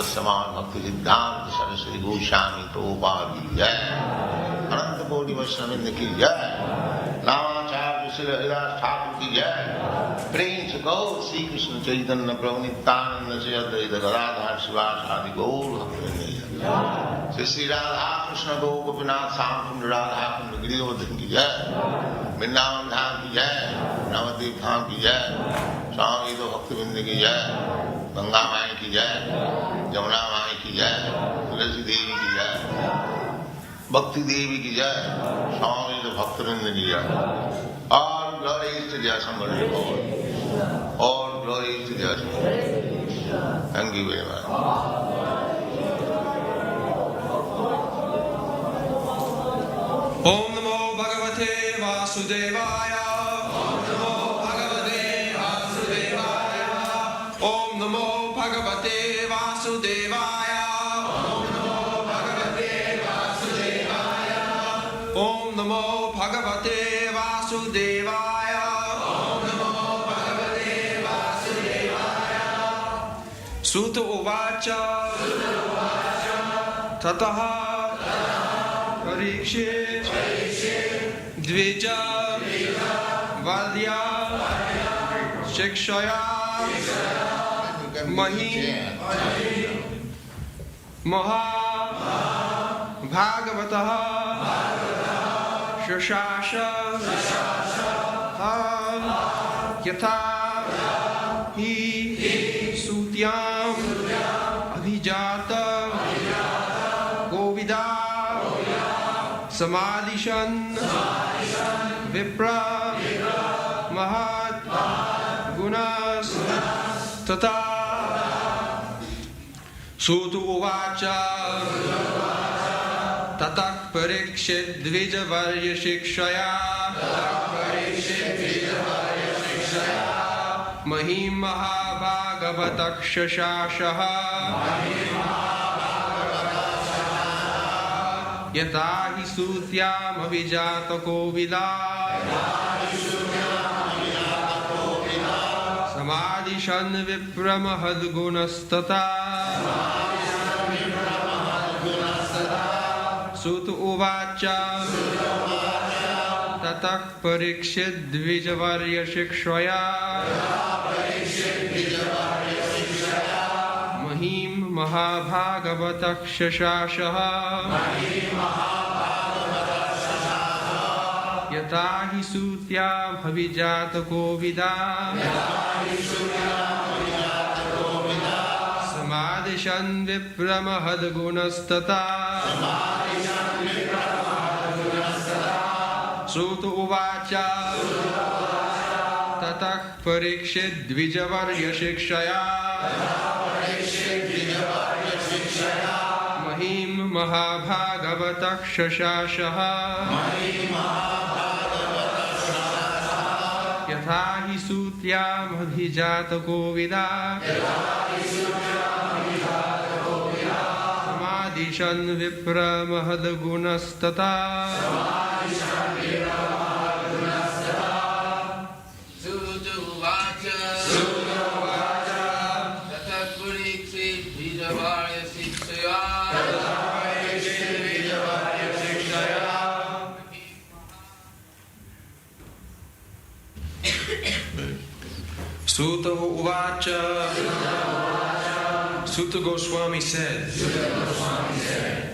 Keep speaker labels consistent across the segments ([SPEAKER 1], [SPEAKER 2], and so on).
[SPEAKER 1] Samahan Bhaktivedanta Saraswati Goswami Prabhupada ki jai, Ananta Koti Vaishnavrinda ki jai, Namacharya Srila Haridas Thakur ki jai, Prem se Gaur Sri Krishna Chaitanya Prabhu Nityananda Sri Advaita Gadadhar Sivasadi Gaur Bhaktivinoda Sri Sri Radha Krishna Gopinath Sankund Radha Kund Giridhardhan ki jai, Vrindavan Dham ki jai, Navadvip Dham ki jai, Swami Bhaktivinoda ki jai, Ganga माई की जय, जमुना माई की जय, तुलसी देवी की जय, भक्ति देवी की जय, स्वामी भक्तवृंद की जय, और glories to their somebody all glories to their somebody. Thank you very much.
[SPEAKER 2] Om Namo Bhagavate Vasudevaya. Om Namo Bhagavate Vasudevaya. Om Namo Bhagavate Vasudevaya. Om Namo Bhagavate Vasudevaya. Om Namo Bhagavate Vasudevaya. Om Namo Bhagavate Vasudevaya. Sutta Uvacha. Tataha Parikshit Dvija Valya Shikshaya Mahim Maha Bhagavataha Shashasha Yatha Hi Sutyam Abhijata Govida Samadhishan Vipra Mahat Gunas Tata Sutu Uvacha Tatak Parikshit Dvijavarya Shikshaya Mahim Mahabhagavatak Shashashaha Yatahi Sutyam Avijata Kovila Samadhishan Vipramahad Gunastata Sutu Uvacha Tatak Parikshit Dvijavarya Shikshaya Mahim Mahabhagavatak Shashashaha Yatahi Sutyam Avijata Kovida Samadhishan Vipramahad Gunastata Sutu Uvacha Tatak Parikshit Dvijavarya Shikshaya Mahim Mahabhagavatak Shashashaha Yathahi Sutyam Abhijata Kovida Samadhishan Vipramahad Gunastata Sutta Uvacha. Sutta Goswami said,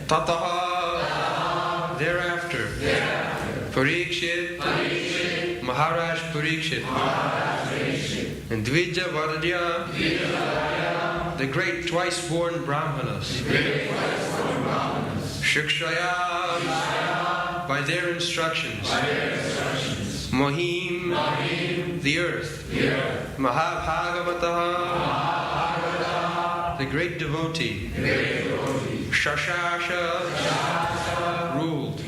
[SPEAKER 2] Tataha, thereafter, Parikshit, Maharaj Parikshit, and Dvija Varya, the great twice-born Brahmanas, Shikshaya, by their instructions, Mahim, the earth, Mahabhagavataha, the great devotee, Shashasha, ruled,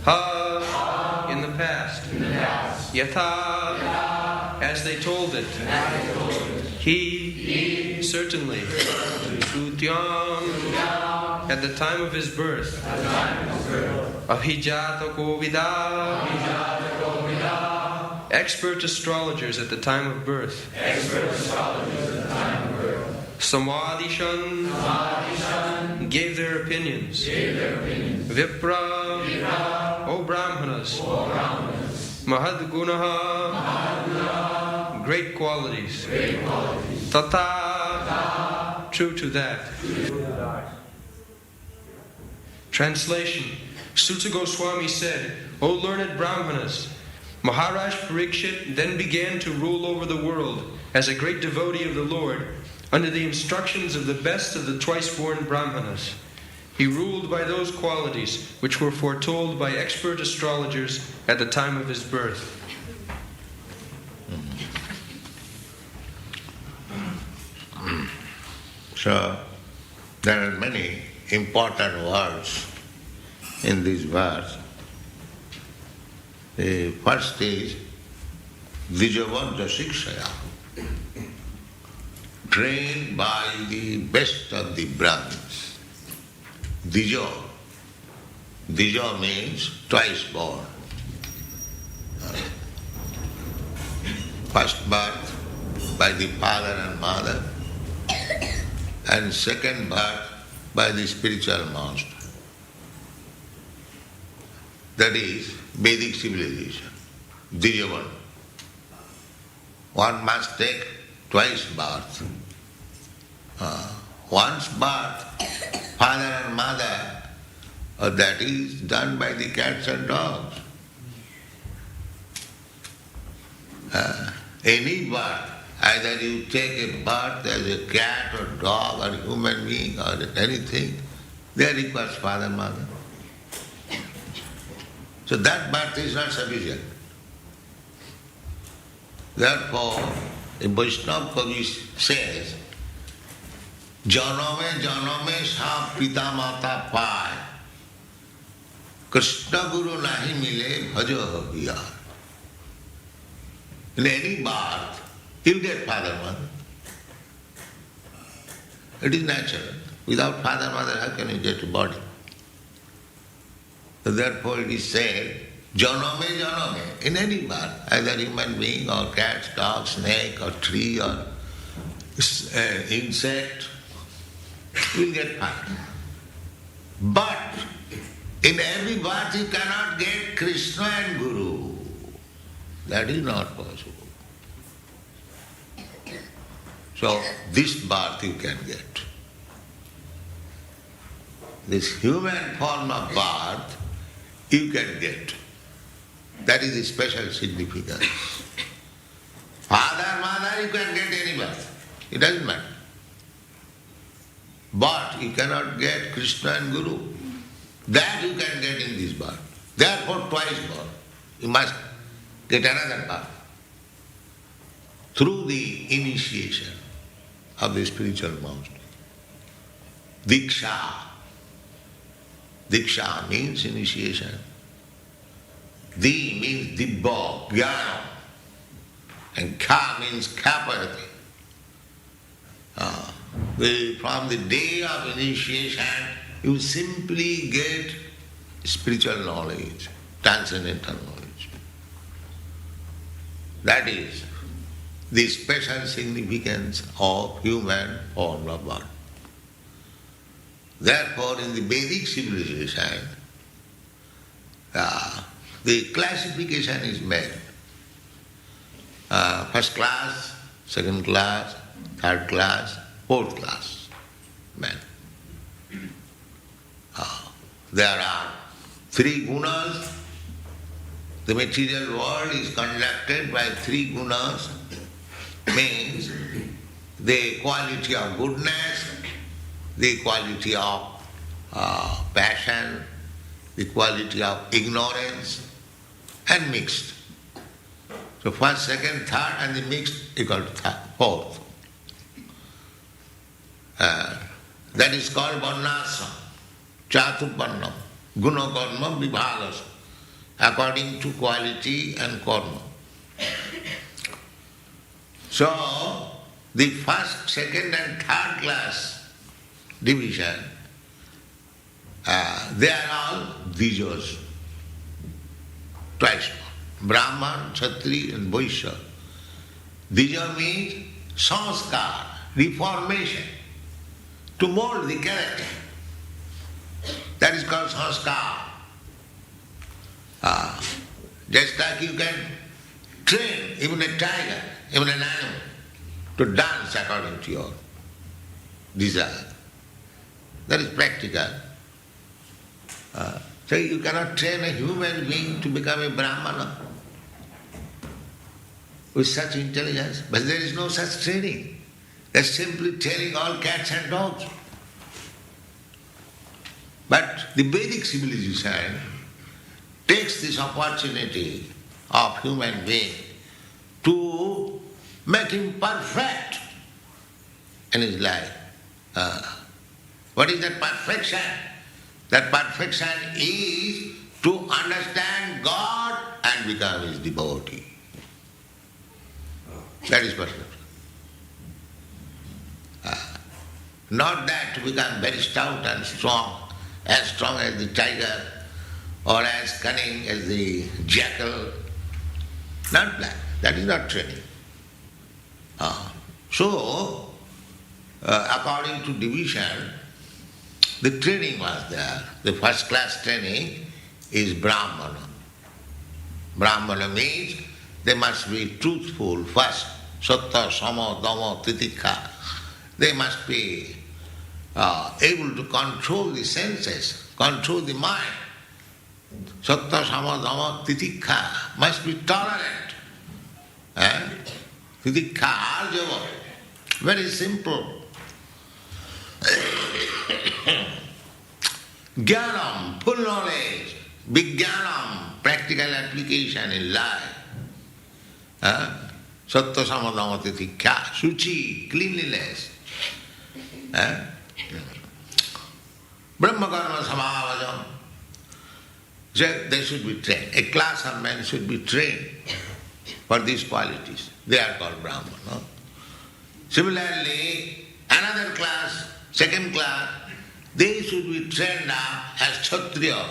[SPEAKER 2] Ha, in the past, Yatha, as they told it, He, certainly, Sutyam, at the time of his birth, Abhijata Kovida, expert astrologers at the time of birth, Samadhishan gave their opinions. Vipra, O Brahmanas, Mahadgunaha, great qualities. Tata, true to that. Translation. Suta Goswami said, O learned Brahmanas, Maharaj Parikshit then began to rule over the world as a great devotee of the Lord under the instructions of the best of the twice-born Brahmanas. He ruled by those qualities which were foretold by expert astrologers at the time of his birth.
[SPEAKER 1] So, there are many important words in this verse. The first is Dijavanta Shikshaya, trained by the best of the Brahmins. Dijo. Dijo means twice born. First birth by the father and mother, and second birth by the spiritual master. That is Vedic civilization, Dijavana. One must take twice birth. Once birth, father and mother, that is done by the cats and dogs. Any birth, either you take a birth as a cat or dog or human being or anything, there requires father and mother. So that birth is not sufficient. Therefore, a Vaishnava Kavi says, Janame janame sa pita mata pai, Krishna Guru nahi mile bhajo bihar. In any birth, you get father and mother. It is natural. Without father and mother, how can you get a body? So therefore it is said, Janame janame, in any birth, either human being or cat, dog, snake or tree or insect, you will get father. But in every birth you cannot get Krishna and Guru. That is not possible. So this birth you can get. This human form of birth you can get. That is the special significance. Father, mother, you can get any birth. It doesn't matter. But you cannot get Krishna and Guru. That you can get in this birth. Therefore twice born. You must get another birth. Through the initiation of the spiritual master. Diksha. Diksha means initiation. Di means dibba, jnana. And ka means kapayati. From the day of initiation, you simply get spiritual knowledge, transcendental knowledge. That is the special significance of human form of birth. Therefore, in the Vedic civilization, the classification is made. First class, second class, third class, fourth class men. There are three gunas. The material world is conducted by three gunas, means the quality of goodness, the quality of passion, the quality of ignorance, and mixed. So first, second, third, and the mixed equal to fourth. That is called varnasam, chaturvarnam, guna karma vibhagas, according to quality and karma. So, the first, second and third class division, they are all Dijos, twice. Brahman, Kshatriya and Vaishya. Dija means sanskar, reformation. to mold the character. That is called sanskar. Just like you can train even a tiger, even an animal, to dance according to your desire. That is practical. So you cannot train a human being to become a Brahmana with such intelligence. But there is no such training. That's simply training all cats and dogs. But the Vedic civilization takes this opportunity of human being to make him perfect in his life. What is that perfection? That perfection is to understand God and become His devotee. That is perfection. Not that to become very stout and strong as the tiger or as cunning as the jackal. Not that. That is not training. So, according to division, the training was there. The first class training is Brahmana. Brahmana means they must be truthful first. Sattva, sama, dhamma, titikha. They must be able to control the senses, control the mind. Sattva, sama, dhamma, titikha must be tolerant. Titikha, arjava. Very simple. Jnanam, full knowledge. Vijnanam, practical application in life. Sattva, sama, dhamma, titikha. Suchi, cleanliness. Brahma karma samavajam. They should be trained. A class of men should be trained for these qualities. They are called Brahmana. No? Similarly, another class, second class, they should be trained up as Kshatriya,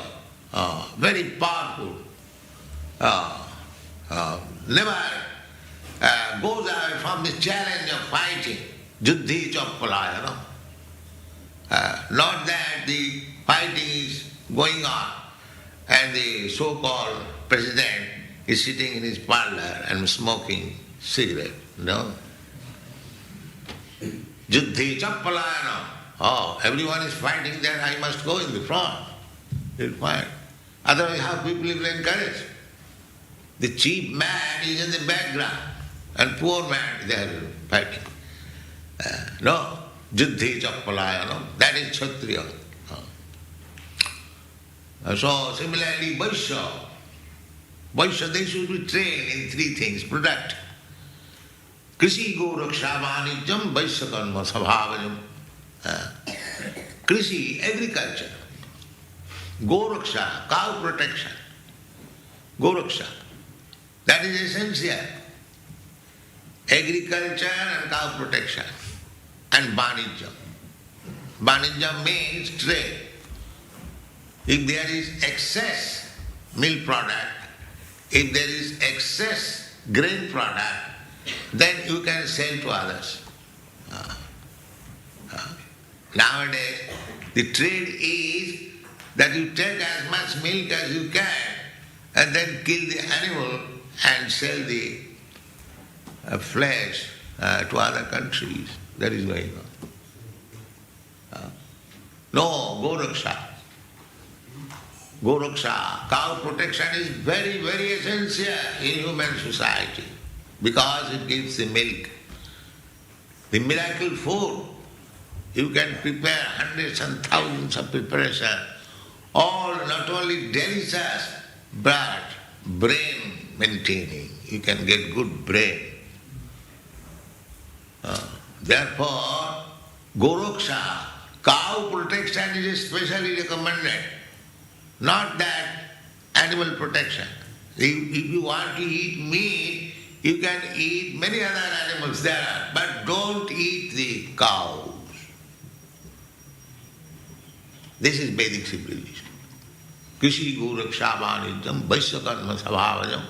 [SPEAKER 1] very powerful, never goes away from the challenge of fighting, juddhi chappalaya. Not that the fighting is going on and the so-called president is sitting in his parlor and smoking cigarette. No. Juddhi chappalaya. Oh, everyone is fighting there, I must go in the front. You'll fight. Otherwise, how people will encourage? The cheap man is in the background and poor man, they are fighting. No, juddhi chappalaya, no? That is Kshatriya. So, similarly, Vaishya, they should be trained in three things, product. Krishi go raksha vanijam Vaishya karma sabhavajam. Krishi, agriculture. Go raksha, cow protection. Go raksha. That is essential. Agriculture and cow protection. And vanijam. Vanijam means trade. If there is excess milk product, if there is excess grain product, then you can sell to others. Nowadays, the trade is that you take as much milk as you can and then kill the animal and sell the flesh to other countries. That is going on. No, go raksha. Go raksha, cow protection is very, very essential in human society because it gives the milk. The miracle food, you can prepare hundreds and thousands of preparations, all not only delicious but brain maintaining. You can get good brain. Therefore, Goraksha, cow protection is especially recommended. Not that animal protection. If you want to eat meat, you can eat many other animals there, but don't eat the cows. This is Vedic civilization. Krishi Goraksha Vanijam Vaishya Karma Sabhavajam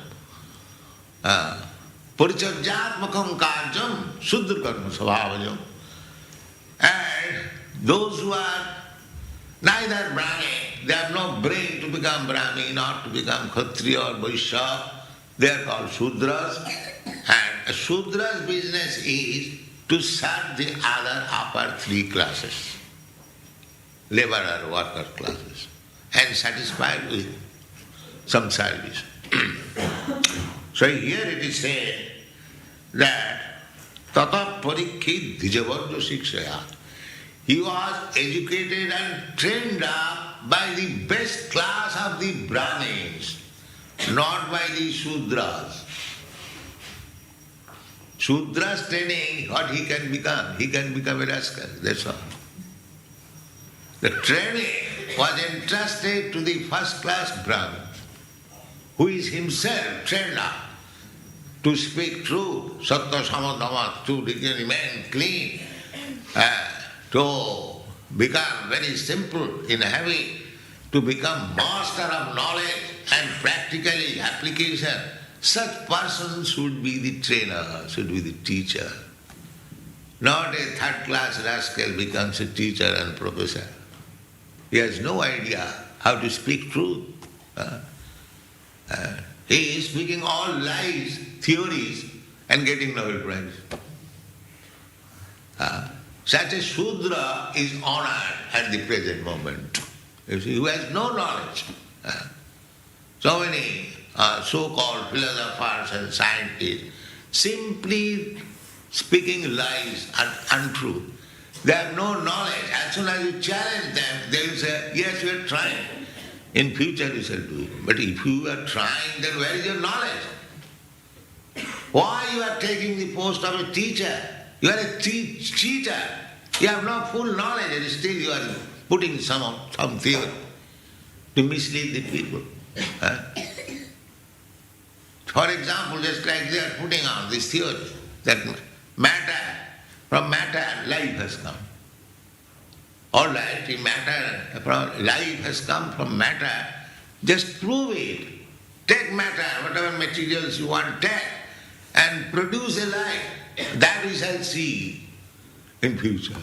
[SPEAKER 1] Paricharyatmakam Karjam Sudra Karma Sabhavajam. And those who are neither Brahmin, they have no brain to become Brahmin or to become Kshatriya or Vaishya, they are called Shudras. And a Shudra's business is to serve the other upper three classes, laborer, worker classes, and satisfied with some service. So here it is said that Tata Parikkhit Dhijavarja Shikshaya. He was educated and trained up by the best class of the Brahmins, not by the Shudras. Shudras training, what he can become? He can become a rascal, that's all. The training was entrusted to the first class Brahmin, who is himself trained up to speak truth, Satya Samadhama, to remain clean, to become very simple in having, to become master of knowledge and practically application. Such person should be the trainer, should be the teacher. Not a third class rascal becomes a teacher and professor. He has no idea how to speak truth. He is speaking all lies, theories, and getting Nobel Prize. Such a Shudra is honored at the present moment. You see, who has no knowledge. So many so-called philosophers and scientists simply speaking lies and untruth. They have no knowledge. As soon as you challenge them, they will say, yes, you are trying. In future you shall do it. But if you are trying, then where is your knowledge? Why you are taking the post of a teacher? You are a cheater. You have no full knowledge and still you are putting some theory to mislead the people. For example, just like they are putting on this theory that from matter life has come. All right, life has come from matter, just prove it. Take matter, whatever materials you want, take, and produce a life. That we shall see in future.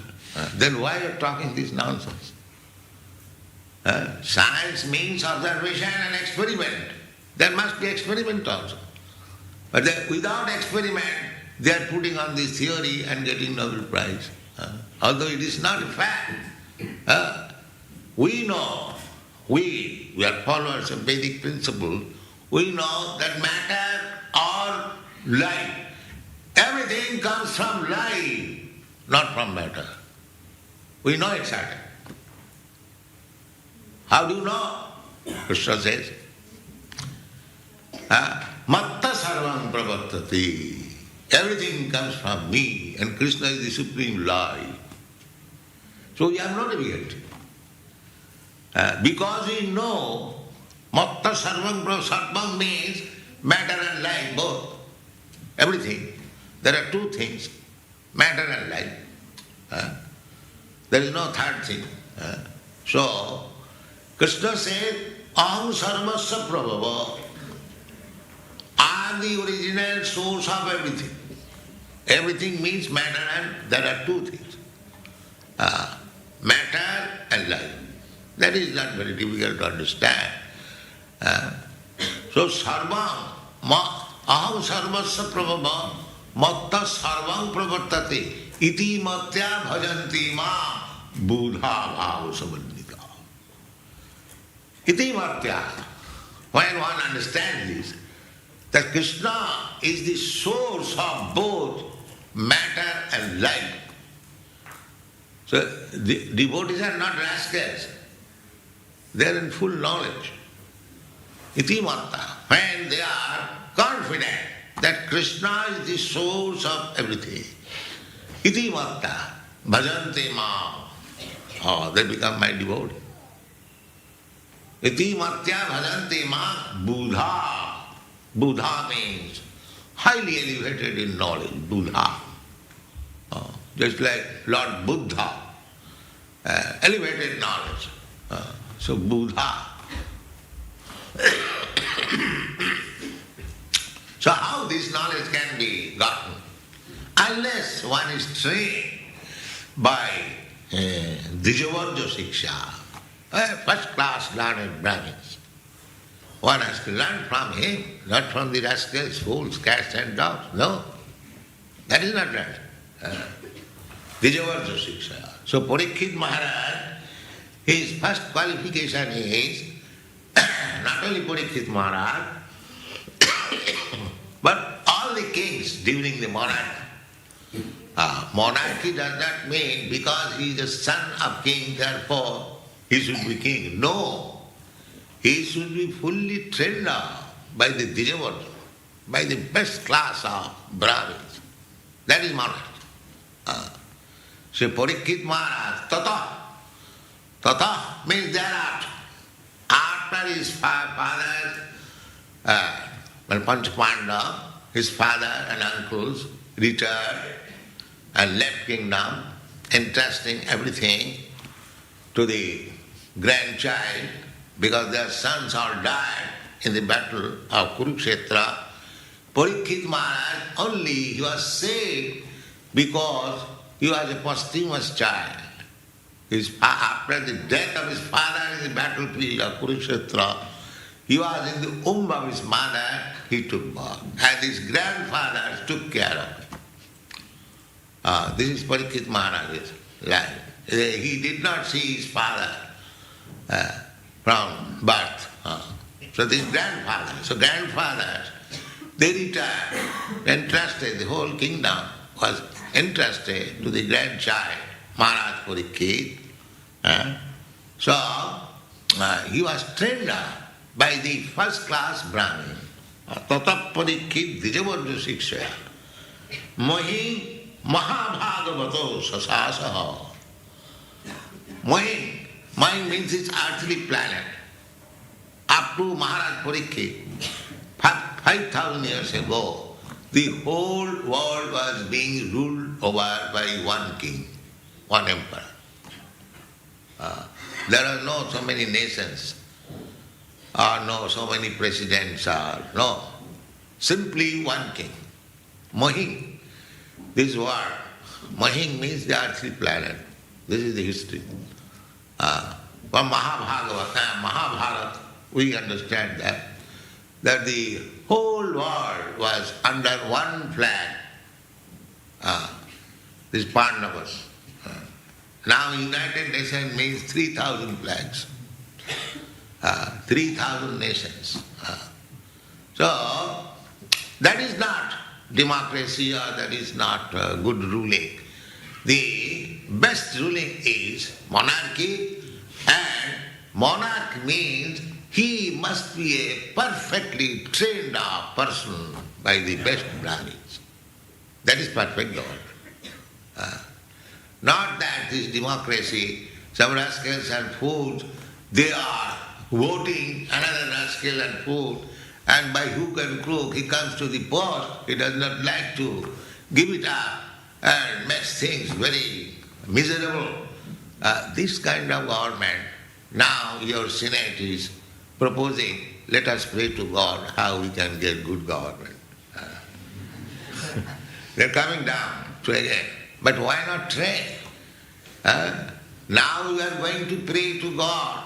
[SPEAKER 1] Then why are you talking this nonsense? Science means observation and experiment. There must be experiment also. But without experiment, they are putting on this theory and getting Nobel Prize. Although it is not a fact. We know, we are followers of Vedic principle, we know that matter or life, everything comes from life, not from matter. We know exactly. How do you know? Krishna says, Matta sarvam pravartati. Everything comes from me, and Krishna is the supreme life. So we have no difficulty. Because we know Matta sarvam sarvam means matter and life, both. Everything. There are two things, matter and life. There is no third thing. So, Krishna said, Aham sarvasya prabhava. I am the original source of everything. Everything means matter, and there are two things. Matter and life. That is not very difficult to understand. So sarvam, aham sarvasya prabhava, matta sarvam pravartate, iti matya bhajanti ma buddha bhava samannita. Iti matya. When one understands this, that Krishna is the source of both matter and life. So the devotees are not rascals. They are in full knowledge. Iti matta. When they are confident that Krishna is the source of everything. Iti matta. Bhajanti ma. Oh, they become my devotee. Iti matya bhajanti ma buddha. Buddha means highly elevated in knowledge, Buddha. Just like Lord Buddha, elevated knowledge. So Buddha. So how this knowledge can be gotten? Unless one is trained by Dijavarja Shiksha, first class learned Brahmins. One has to learn from him, not from the rascals, fools, cats and dogs. No, that is not right. Dijavarja Shiksha. So Parikshit Maharaj, his first qualification is not only Parikshit Maharaj, but all the kings during the monarchy. Monarchy does not mean because he is the son of king, therefore he should be king. No. He should be fully trained up by the Dijavarja, by the best class of Brahmins. That is monarchy. So Parikshit Maharaj, Tata means thereafter. After his father, Panch Pandava, his father and uncles returned and left kingdom, entrusting everything to the grandchild, because their sons all died in the battle of Kurukshetra. Parikshit Maharaj only, he was saved because he was a posthumous child. After the death of his father in the battlefield of Kurukshetra, he was in the womb of his mother, he took birth. And his grandfather took care of him. This is Parikshit Maharaj's life. He did not see his father from birth. So this grandfather, grandfathers, they retired, entrusted, the whole kingdom was entrusted to the grandchild, Maharaj Parikshit. So he was trained up by the first class Brahmin. Tata Parikshit Dijavarja Shikshaya. Mahi Mahabhagavato Sasasaha. Mahi means its earthly planet. Up to Maharaj Parikshit, 5,000 years ago, the whole world was being ruled over by one king, one emperor. There are no so many nations, or no so many presidents, or no. Simply one king. Mahing. This word, Mahing means the earthly planet. This is the history. From Mahabharata, we understand that the whole world was under one flag. This Pandavas. Now United Nations means 3,000 flags. 3,000 nations. So that is not democracy, or that is not good ruling. The best ruling is monarchy, and monarch means he must be a perfectly trained up person by the best Brahmins. That is perfect order. Not that this democracy, some rascals and fools, they are voting another rascal and fool, and by hook and crook he comes to the post, he does not like to give it up and makes things very miserable. This kind of government, now your Senate is proposing, let us pray to God how we can get good government. They're coming down to again. But why not pray? Now we are going to pray to God.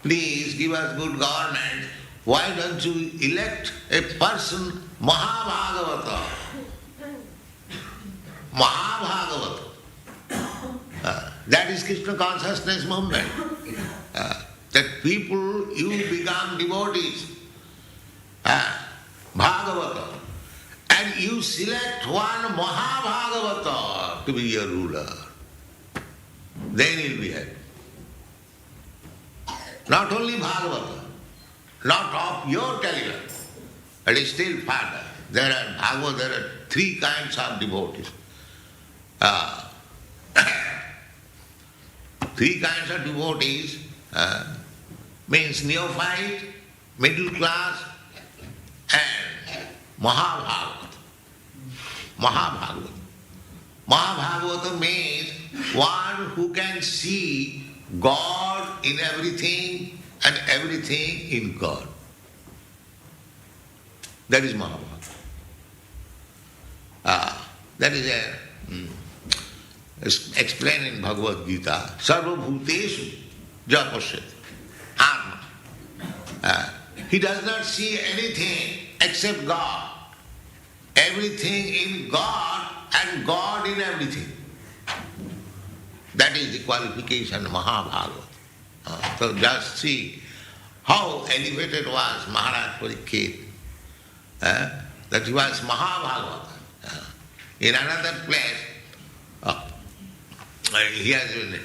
[SPEAKER 1] Please give us good government. Why don't you elect a person, Mahabhagavata? Mahabhagavata. That is Krishna consciousness movement. That people, you become devotees. Bhagavata. And you select one Mahabhagavata to be your ruler. Then you'll be happy. Not only Bhagavata, not of your caliber, but is still further. There are 3 kinds of devotees. 3 kinds of devotees means neophyte, middle class, and Mahabhagavata. Mahabhagavata. Mahabhagavata means one who can see God in everything and everything in God. That is Mahabhagavata. That is explained in Bhagavad Gita, Sarva Bhuteshu Japasyati Atma. He does not see anything except God. Everything in God and God in everything. That is the qualification of Mahabhagavata. So just see how elevated was Maharaj Parikshit. That he was Mahabhagavata. In another place, he has been,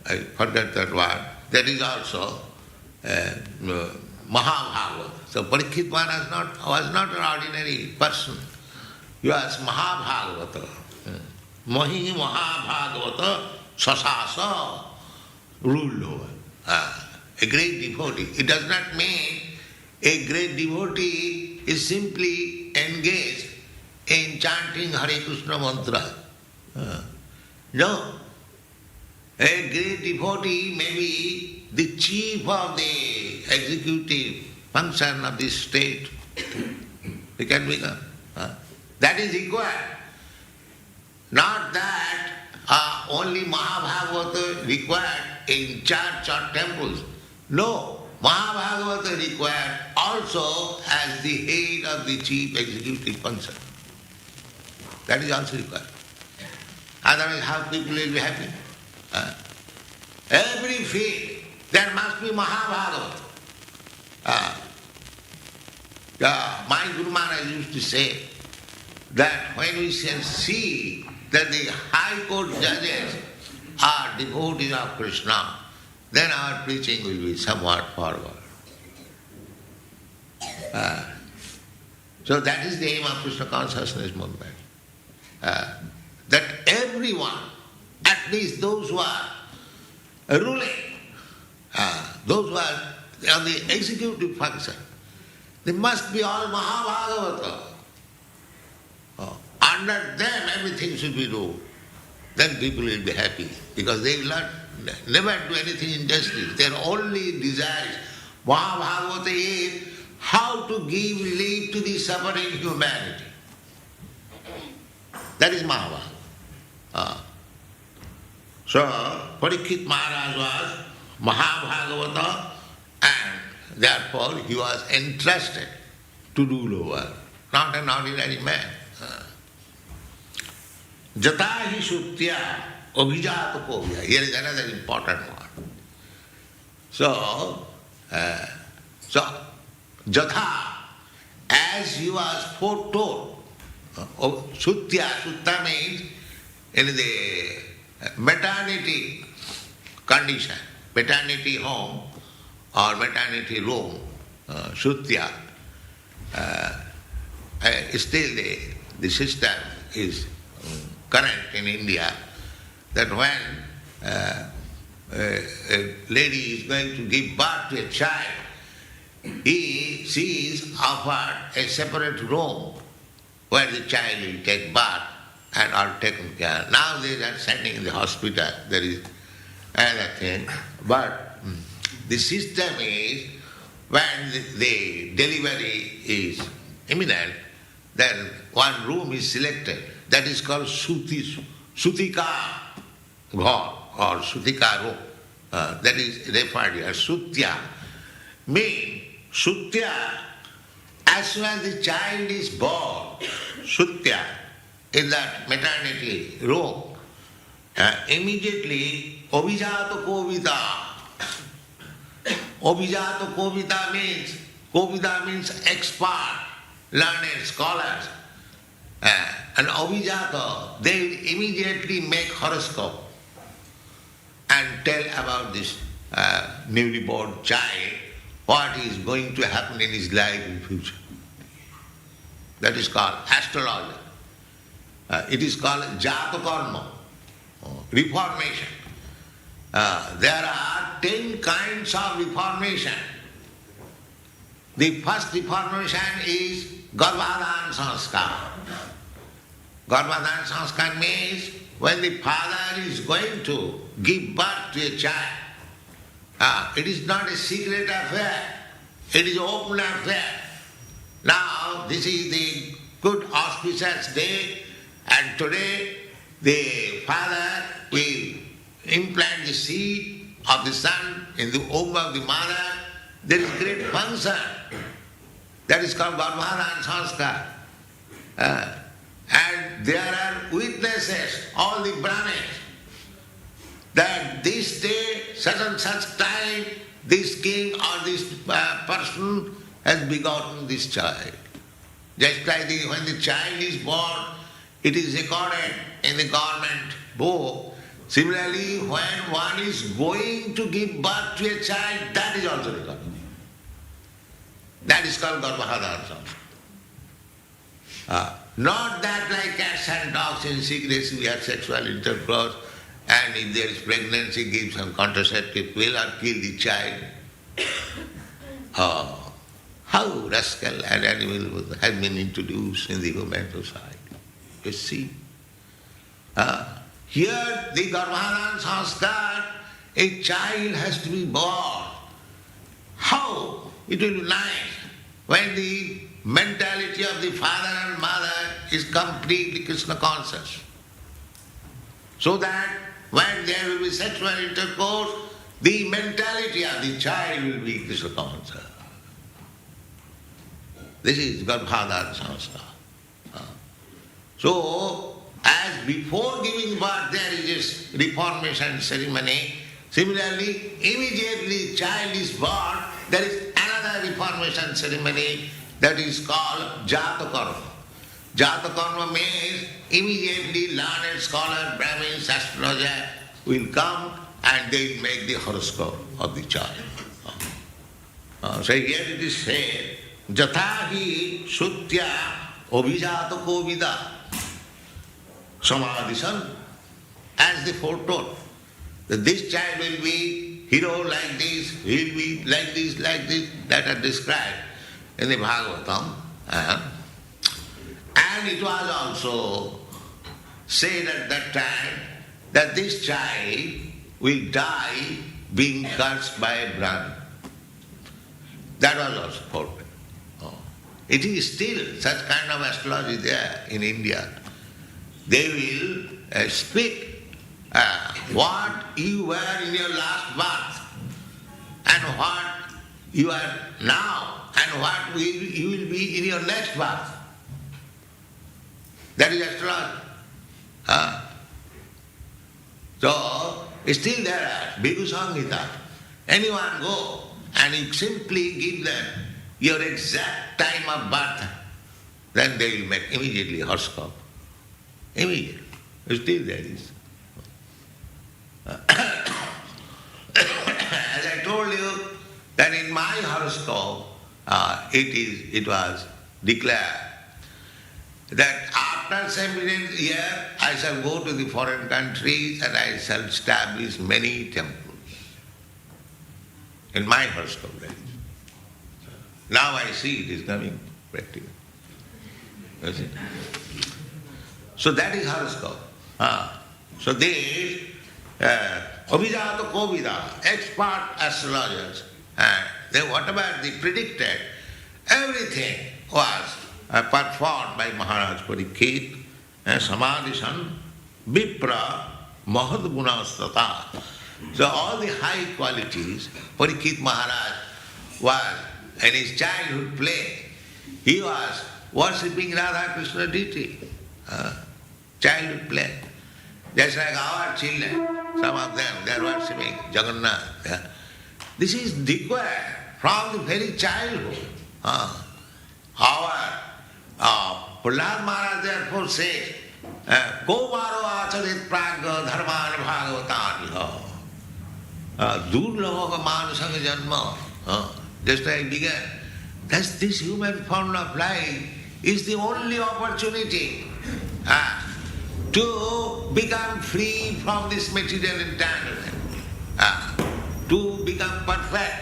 [SPEAKER 1] I forgot that word, that is also Mahabhagavata. So Parikshit Maharaj was not an ordinary person. He was Mahabhagavata. Mahi Mahabhagavata Sasasa ruled over. A great devotee. It does not mean a great devotee is simply engaged in chanting Hare Krishna mantra. No. A great devotee may be the chief of the executive function of this state. He can become. That is required. Not that only Mahabhagavata required in church or temples. No. Mahabhagavata required also as the head of the chief executive function. That is also required. Otherwise how people will be happy? Every field there must be Mahabhagavata. My Guru Maharaj used to say that when we shall see that the high court judges are devotees of Krishna, then our preaching will be somewhat forward. So that is the aim of Krishna consciousness movement. That everyone, at least those who are ruling, those who are on the executive function, they must be all Mahabhagavata. Under them everything should be ruled. Then people will be happy because they will never do anything injustice. Their only desire, Mahabhagavata is how to give leave to the suffering humanity. That is Mahabhagavata. So, Parikshit Maharaj was Mahabhagavata and therefore he was entrusted to rule over, not an ordinary man. Jatahi Sutya Abhijata Povya. Here is another important one. So, Jatha, as he was foretold, Sutya means in the maternity condition, maternity home or maternity room, Sutya, still the system is current in India, that when a lady is going to give birth to a child, she is offered a separate room where the child will take birth and are taken care. Now they are sending in the hospital, there is another thing. But the system is when the delivery is imminent, then one room is selected. That is called Sutika Ghar or Sutika room. That is referred here, Sutya. Mean, Sutya, as soon as the child is born, Sutya, in that maternity room, immediately Abhijata Kovita. Abhijata Kovita means expert, learned scholars. And Abhijata, they will immediately make horoscope and tell about this newly born child, what is going to happen in his life in future. That is called astrology. It is called Jata Karma, reformation. There are 10 kinds of reformation. The first reformation is Garbhadhan Sanskar. Garbhadhan Sanskar means when the father is going to give birth to a child, it is not a secret affair, it is an open affair. Now, this is the good auspicious day And today the father will implant the seed of the son in the womb of the mother. There is great function. That is called Garbhadhan Sanskar. And there are witnesses, all the Brahmins, that this day, such and such time, this king or this person has begotten this child. Just like when the child is born, it is recorded in the government book. Similarly, when one is going to give birth to a child, that is also recorded. That is called Garbhadhan Sanskar. Not that like cats and dogs in secrecy we have sexual intercourse, and if there is pregnancy, give some contraceptive pill or kill the child. How rascal and animal has been introduced in the human society. You see. Here the Garbhadhan Sanskar, a child has to be born. How? It will be nice when the mentality of the father and mother is completely Krishna conscious. So that when there will be sexual intercourse, the mentality of the child will be Krishna conscious. This is Garbhadhan Sanskar. So, as before giving birth there is this reformation ceremony, similarly, immediately the child is born, there is another reformation ceremony that is called Jatakarma. Jatakarma means immediately learned scholar, Brahmins, astrologer will come and they will make the horoscope of the child. So here it is said, Jatahi Sutya Abhijatako Vida Samadhisan, as they foretold, that this child will be hero like this, he will be like this, that are described in the Bhagavatam. And it was also said at that time that this child will die being cursed by a Brahmin. That was also foretold. It is still such kind of astrology there in India. They will speak what you were in your last birth and what you are now and what you will be in your next birth. That is astrology. So, still there are Bhikkhu Samhita. Anyone go and you simply give them your exact time of birth, then they will make immediately horoscope. Immediately. Still there is. As I told you, that in my horoscope, it was declared that after 17th year I shall go to the foreign countries and I shall establish many temples. In my horoscope, that is. Now I see it is coming practical. You see? So that is horoscope. So this Abhijata Kovida, expert astrologers, then whatever they predicted, everything was performed by Maharaj Parikshit, Samadhisan, Vipra, Mahad Gunastata. So all the high qualities, Parikshit Maharaj was in his childhood play, he was worshipping Radha Krishna deity. Childhood play. Just like our children, some of them, they are worshipping Jagannath. This is declared from the very childhood. Our Prahlad Maharaj therefore says, Komaro acharit pragya dharman bhagavataniha durlabha manasanga janma. Just like began. Thus this human form of life is the only opportunity to become free from this material entanglement, to become perfect.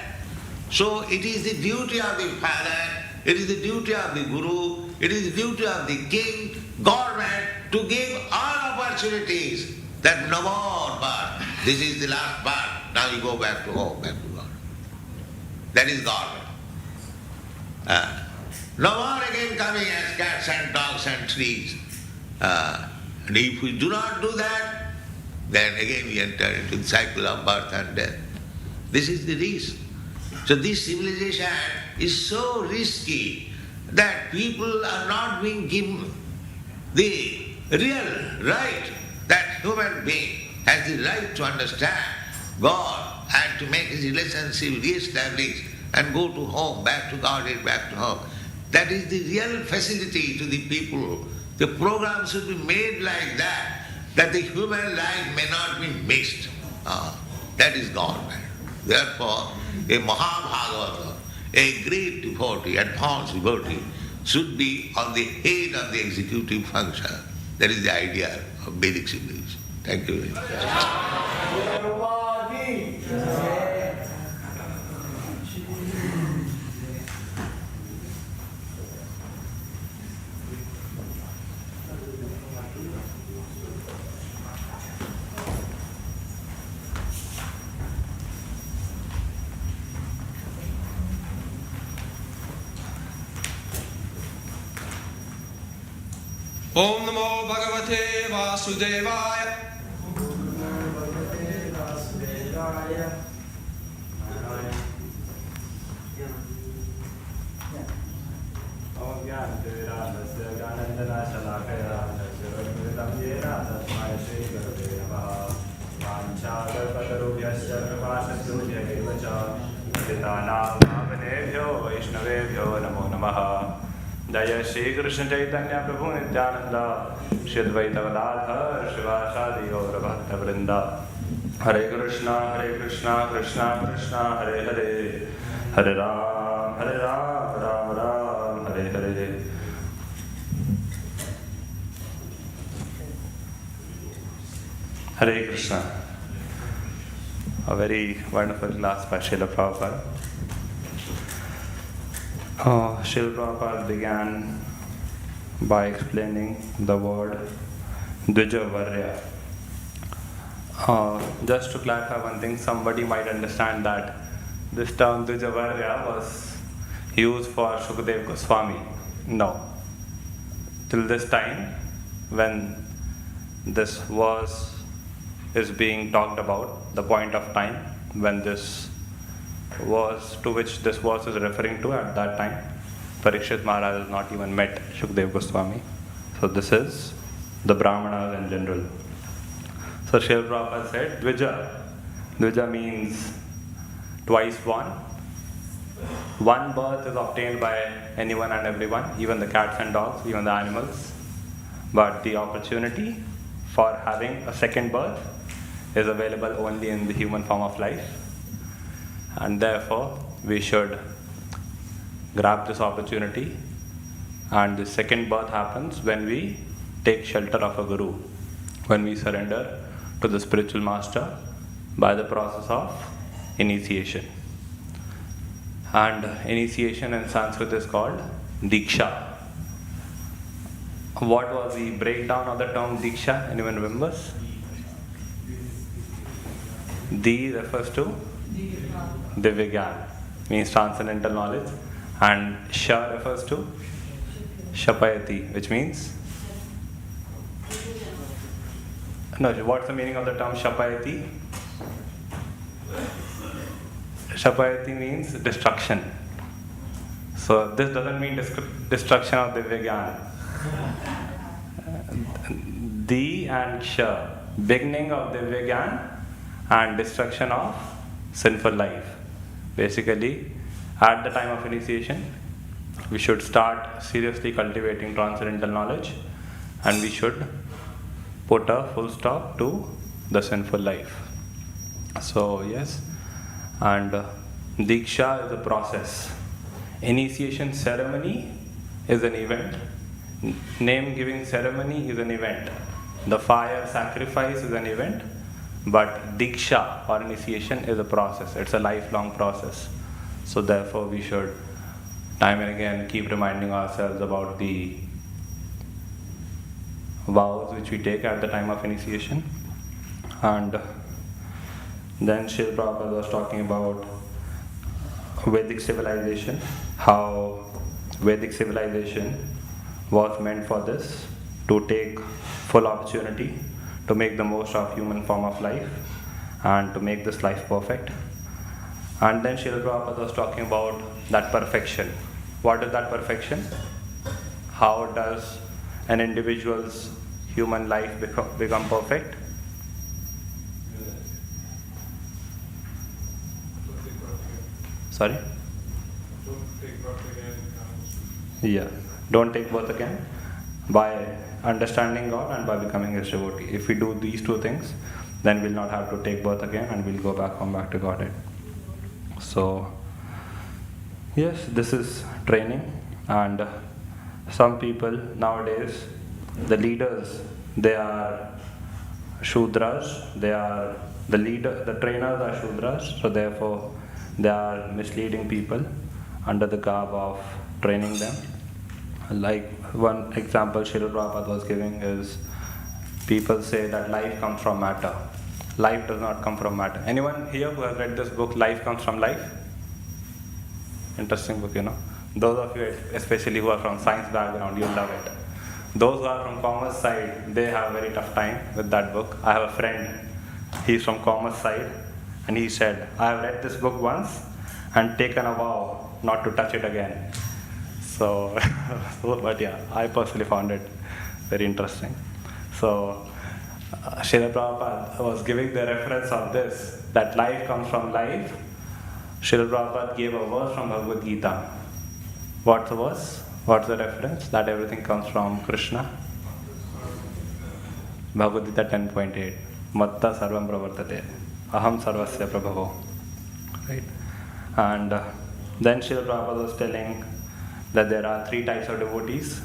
[SPEAKER 1] So it is the duty of the father, it is the duty of the guru, it is the duty of the king, government to give all opportunities that no more birth. This is the last birth. Now you go back to home, back to God. That is government. No more again coming as cats and dogs and trees. And if we do not do that, then again we enter into the cycle of birth and death. This is the risk. So this civilization is so risky that people are not being given the real right that human being has the right to understand God and to make his relationship re-established and go to home, back to Godhead, back to home. That is the real facility to the people. The program should be made like that, that the human life may not be missed. That is God. Therefore, a Mahabhagavata, a great devotee, advanced devotee, should be on the head of the executive function. That is the idea of Vedic civilization. Thank you very much.
[SPEAKER 2] Om Namo Bhagavate Vasudevaya.
[SPEAKER 3] नमो नमः। जय श्री कृष्ण चैतन्य प्रभु नित्यानंद श्री अद्वैत गदाधर शिवासादि गौर भक्त वृंद। हरे कृष्णा कृष्णा कृष्णा हरे हरे, हरे Ram Ram Ram Hare Hare. Hare Krishna. A very wonderful class by Srila Prabhupada. Srila Prabhupada began by explaining the word Dvijavarya. Just to clarify one thing, somebody might understand that this term Dvijavarya was used for Shukadeva Goswami. No. Till this time, when this verse is being talked about, the point of time when this verse to which this verse is referring to, at that time Parikshit Maharaj has not even met Shukadeva Goswami. So this is the Brahmanas in general. So Srila Prabhupada said Dvija. Dvija means twice one. One birth is obtained by anyone and everyone, even the cats and dogs, even the animals. But the opportunity for having a second birth is available only in the human form of life. And therefore, we should grab this opportunity. And the second birth happens when we take shelter of a guru, when we surrender to the spiritual master by the process of initiation. And initiation in Sanskrit is called Diksha. What was the breakdown of the term Diksha? Anyone remembers? Di refers to Divya, means transcendental knowledge, and Sha refers to Shapayati, which means what's the meaning of the term Shapayati? Shapayati means destruction. So this doesn't mean destruction of Divya. Di and Sha, beginning of Divya and destruction of sinful life. Basically, at the time of initiation, we should start seriously cultivating transcendental knowledge, and we should put a full stop to the sinful life. So yes, and Diksha is a process. Initiation ceremony is an event. Name giving ceremony is an event. The fire sacrifice is an event. But Diksha or initiation is a process. It's a lifelong process. So therefore we should time and again keep reminding ourselves about the vows which we take at the time of initiation. And then Srila Prabhupada was talking about Vedic civilization, how Vedic civilization was meant for this, to take full opportunity to make the most of human form of life and to make this life perfect. And then Srila Prabhupada was talking about that perfection. What is that perfection? How does an individual's human life become perfect? Sorry? Yeah. Don't take birth again. By understanding God and by becoming His devotee. If we do these two things, then we'll not have to take birth again and we'll go back to Godhead. So, yes, this is training, and some people nowadays, the leaders, they are Shudras, they are the trainers are Shudras, so therefore they are misleading people under the garb of training them. Like one example Srila Prabhupada was giving is, people say that life comes from matter. Life does not come from matter. Anyone here who has read this book, Life Comes from Life? Interesting book, you know. Those of you especially who are from science background, you'll love it. Those who are from commerce side, they have a very tough time with that book. I have a friend, he's from commerce side, and he said, I have read this book once and taken a vow not to touch it again. So, but yeah, I personally found it very interesting. So, Srila Prabhupada was giving the reference of this, that life comes from life. Srila Prabhupada gave a verse from Bhagavad Gita. What's the verse? What's the reference? That everything comes from Krishna. Bhagavad Gita 10.8. Matta sarvam pravartate. Aham sarvasya prabhavo. Right? And then Srila Prabhupada was telling that there are three types of devotees: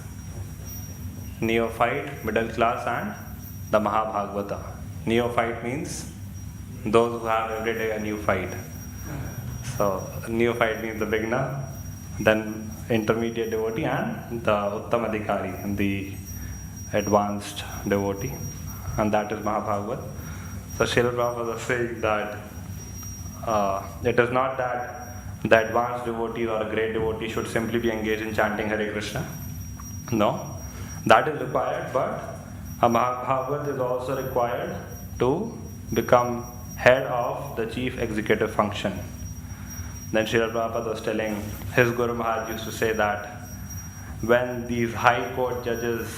[SPEAKER 3] neophyte, middle class, and the Mahabhagavata. Neophyte means those who have every day a new fight. So neophyte means the beginner, then intermediate devotee, and the Uttamadhikari, the advanced devotee, and that is Mahabhagavat. So Srila Prabhupada was saying that it is not that the advanced devotee or a great devotee should simply be engaged in chanting Hare Krishna. No, that is required, but a Mahabhagavat is also required to become head of the chief executive function. Then Srila Prabhupada was telling, his Guru Maharaj used to say that when these high court judges,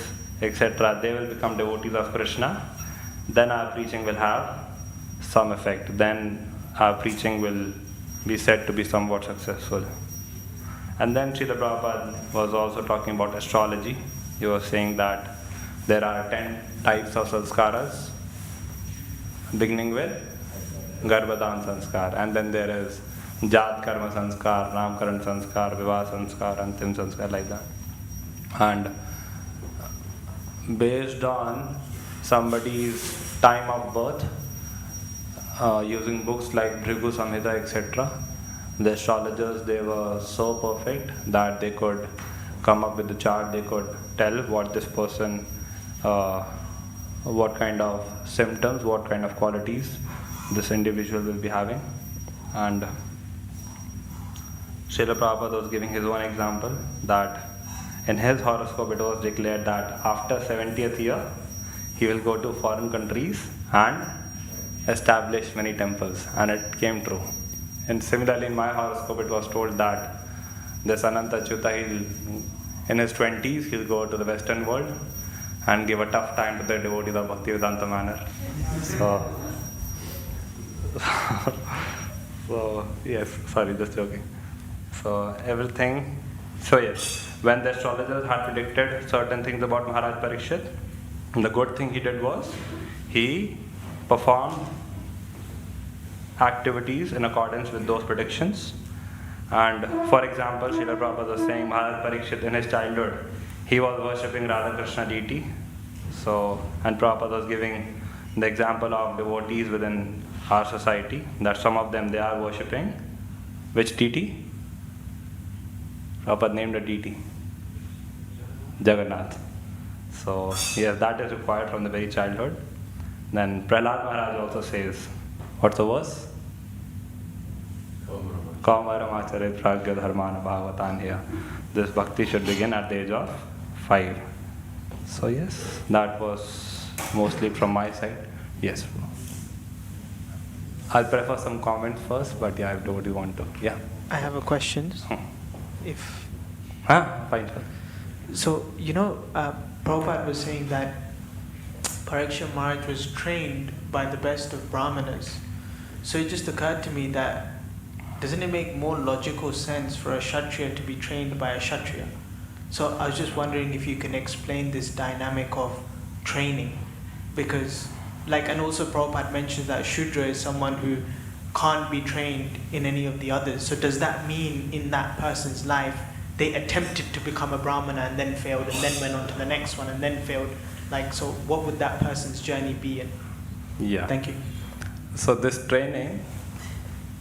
[SPEAKER 3] etc., they will become devotees of Krishna, then our preaching will have some effect. Then our preaching will be said to be somewhat successful. And then Srila Prabhupada was also talking about astrology. He was saying that there are 10 types of sanskaras, beginning with Garbhadan sanskar, and then there is Jat Karma sanskar, Namkaran sanskar, Vivah sanskar, Antim sanskar, like that. And based on somebody's time of birth, using books like Bhrigu Samhita, etc., the astrologers, they were so perfect that they could come up with the chart, they could tell what this person, what kind of symptoms, what kind of qualities this individual will be having. And Srila Prabhupada was giving his own example that in his horoscope it was declared that after 70th year he will go to foreign countries and establish many temples, and it came true. And similarly in my horoscope it was told that this Ananta Achyuta, in his 20s he'll go to the Western world and give a tough time to the devotees of Bhaktivedanta Manor. So yes, sorry, just joking. So everything, so yes, when the astrologers had predicted certain things about Maharaj Parikshit, the good thing he did was he performed activities in accordance with those predictions. And for example, Srila Prabhupada was saying Maharaj Parikshit in his childhood, he was worshipping Radha Krishna deity. So, and Prabhupada was giving the example of devotees within our society, that some of them, they are worshipping which deity? Prabhupada named a deity, Jagannath. So yes, that is required from the very childhood. Then Prahlad Maharaj also says, what's the verse? Kaumaramacharya pragya dharmana bhavatanya. This bhakti should begin at the age of 5. So yes, that was mostly from my side. Yes. I'll prefer some comments first, but yeah, if nobody want to. Yeah.
[SPEAKER 4] I have a question. If
[SPEAKER 3] Fine.
[SPEAKER 4] so, Prabhupada was saying that Parikshit Maharaj was trained by the best of Brahmanas. So it just occurred to me that doesn't it make more logical sense for a Kshatriya to be trained by a Kshatriya? So I was just wondering if you can explain this dynamic of training, because and also Prabhupada mentions that Shudra is someone who can't be trained in any of the others. So does that mean in that person's life they attempted to become a Brahmana and then failed, and then went on to the next one and then failed? So what would that person's journey be?
[SPEAKER 3] Yeah.
[SPEAKER 4] Thank you.
[SPEAKER 3] So this training,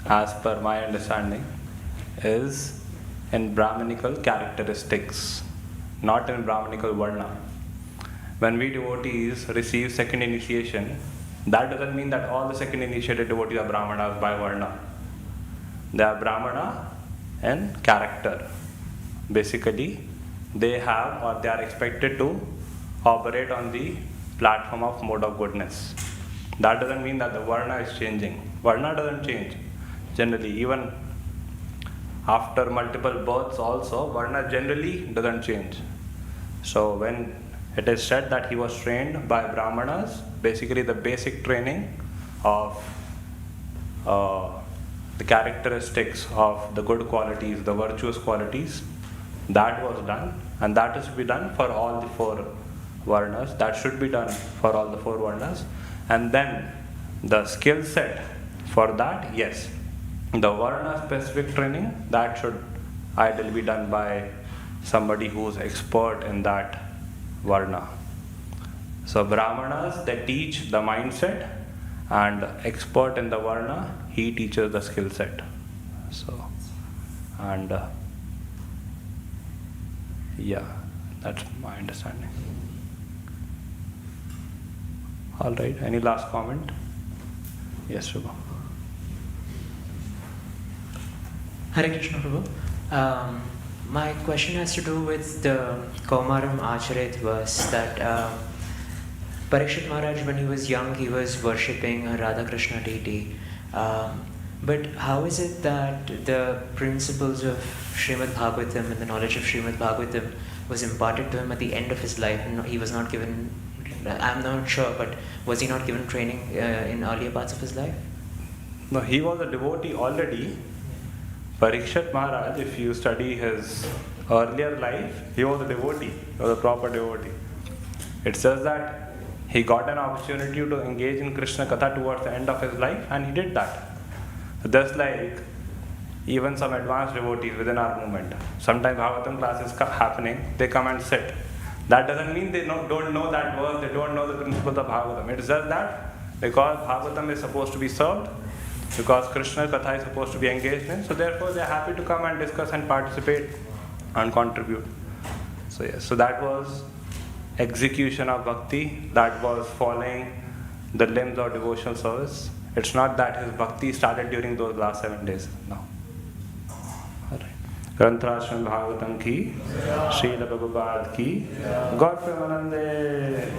[SPEAKER 3] as per my understanding, is in Brahmanical characteristics, not in Brahmanical Varna. When we devotees receive second initiation, that doesn't mean that all the second initiated devotees are Brahmanas by Varna. They are Brahmana in character. Basically, they have or they are expected to operate on the platform of mode of goodness. That doesn't mean that the Varna is changing. Varna doesn't change. Generally, even after multiple births also, Varna generally doesn't change. So when it is said that he was trained by Brahmanas, basically the basic training of the characteristics of the good qualities, the virtuous qualities, that was done, and that is to be done for all the four Varnas. That should be done for all the four Varnas. And then the skill set for that, yes, the Varna specific training, that should ideally be done by somebody who is expert in that Varna. So Brahmanas, they teach the mindset, and expert in the Varna, he teaches the skill set. So, and yeah, that's my understanding. All right, any last comment? Yes, Shubha.
[SPEAKER 5] Hare Krishna, Prabhu. My question has to do with the Kaumaram Acharit verse that Parikshit Maharaj, when he was young, he was worshipping a Radha Krishna deity. But how is it that the principles of Srimad Bhagavatam and the knowledge of Srimad Bhagavatam was imparted to him at the end of his life? And he was not given, I'm not sure, but was he not given training in earlier parts of his life?
[SPEAKER 3] No, he was a devotee already. Parikshit Maharaj, if you study his earlier life, he was a devotee, he was a proper devotee. It says that he got an opportunity to engage in Krishna Katha towards the end of his life, and he did that. Just like even some advanced devotees within our movement, sometimes Bhagavatam class is happening, they come and sit. That doesn't mean they don't know that verse, they don't know the principles of Bhagavatam. It's just that because Bhagavatam is supposed to be served, because Krishna Katha is supposed to be engaged in, so therefore they are happy to come and discuss and participate and contribute. So yes, so that was execution of bhakti, that was following the limbs of devotional service. It's not that his bhakti started during those last 7 days. No. Alright. Granthashram Bhagavatam ki, Srila Prabhupada ki, God Premanande.